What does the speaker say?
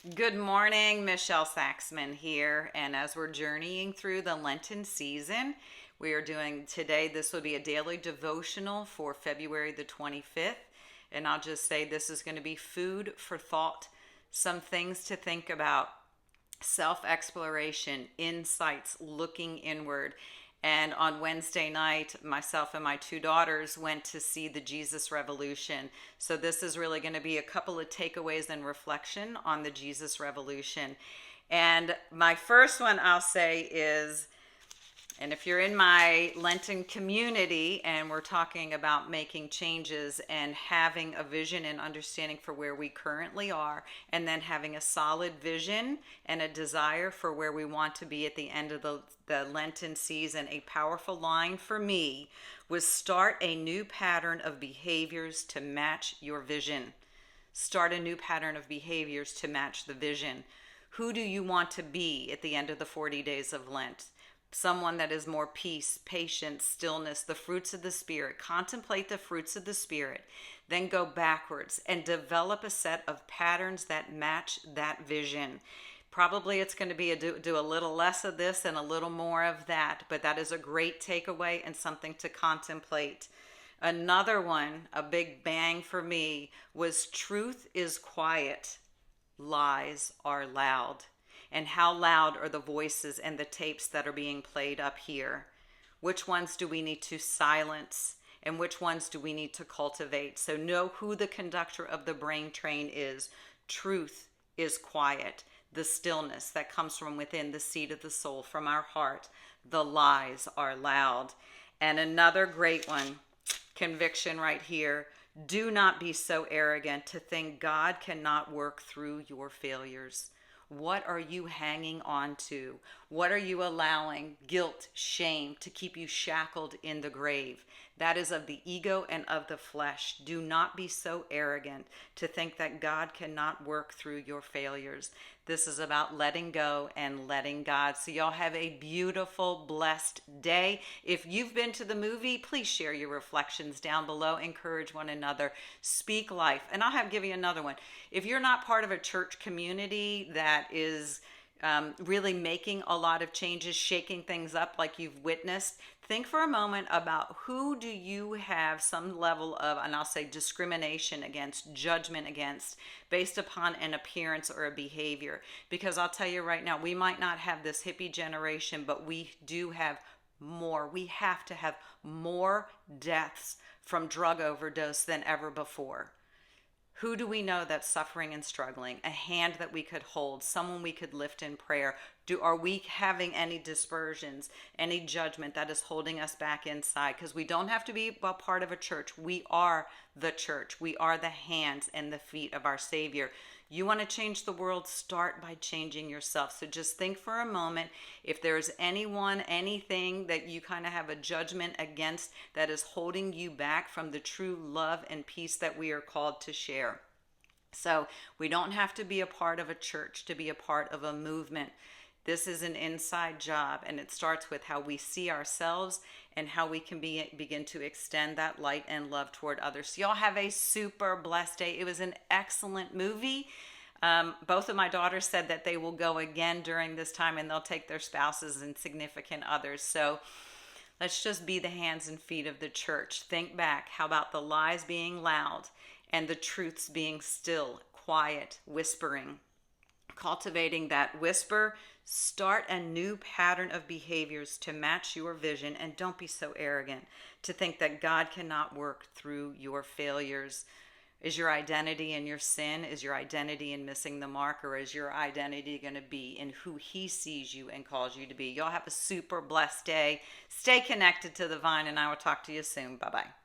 Good morning, Michelle Saxman here. And as we're journeying through the Lenten season, we are doing today, this will be a daily devotional for February the 25th. And I'll just say this is going to be food for thought, some things to think about, self exploration, insights, looking inward. And on Wednesday night, myself and my two daughters went to see the Jesus Revolution. So this is really going to be a couple of takeaways and reflection on the Jesus Revolution. And my first one I'll say is, and if you're in my Lenten community and we're talking about making changes and having a vision and understanding for where we currently are, and then having a solid vision and a desire for where we want to be at the end of the Lenten season, a powerful line for me was start a new pattern of behaviors to match your vision. Start a new pattern of behaviors to match the vision. Who do you want to be at the end of the 40 days of Lent? Someone that is more peace, patience, stillness, the fruits of the Spirit. Contemplate the fruits of the Spirit. Then go backwards and develop a set of patterns that match that vision. Probably it's going to be do a little less of this and a little more of that, but that is a great takeaway and something to contemplate. Another one, a big bang for me, was truth is quiet, lies are loud. And how loud are the voices and the tapes that are being played up here? Which ones do we need to silence? And which ones do we need to cultivate? So know who the conductor of the brain train is. Truth is quiet. The stillness that comes from within the seat of the soul, from our heart. The lies are loud. And another great one, conviction right here. Do not be so arrogant to think God cannot work through your failures. What are you hanging on to? What are you allowing guilt, shame to keep you shackled in the grave? That is of the ego and of the flesh. Do not be so arrogant to think that God cannot work through your failures. This is about letting go and letting God. So y'all have a beautiful, blessed day. If you've been to the movie, please share your reflections down below. Encourage one another. Speak life. And I'll give you another one. If you're not part of a church community that is really making a lot of changes, shaking things up like you've witnessed, think for a moment about who do you have some level of, and I'll say discrimination against, judgment against, based upon an appearance or a behavior. Because I'll tell you right now, we might not have this hippie generation, but we do have more. We have to have more deaths from drug overdose than ever before. Who do we know that's suffering and struggling? A hand that we could hold, someone we could lift in prayer. Are we having any dispersions, any judgment that is holding us back inside? Because we don't have to be a part of a church. We are the church. We are the hands and the feet of our Savior. You want to change the world, start by changing yourself. So just think for a moment, if there's anyone, anything that you kind of have a judgment against that is holding you back from the true love and peace that we are called to share. So we don't have to be a part of a church to be a part of a movement. This is an inside job, and it starts with how we see ourselves and how we can begin to extend that light and love toward others. So y'all have a super blessed day. It was an excellent movie. Both of my daughters said that they will go again during this time, and they'll take their spouses and significant others. So let's just be the hands and feet of the church. Think back. How about the lies being loud and the truths being still, quiet, whispering? Cultivating that whisper. Start a new pattern of behaviors to match your vision, and don't be so arrogant to think that God cannot work through your failures. Is your identity in your sin? Is your identity in missing the mark? Or is your identity going to be in who He sees you and calls you to be? Y'all have a super blessed day. Stay connected to the vine, and I will talk to you soon. Bye-bye.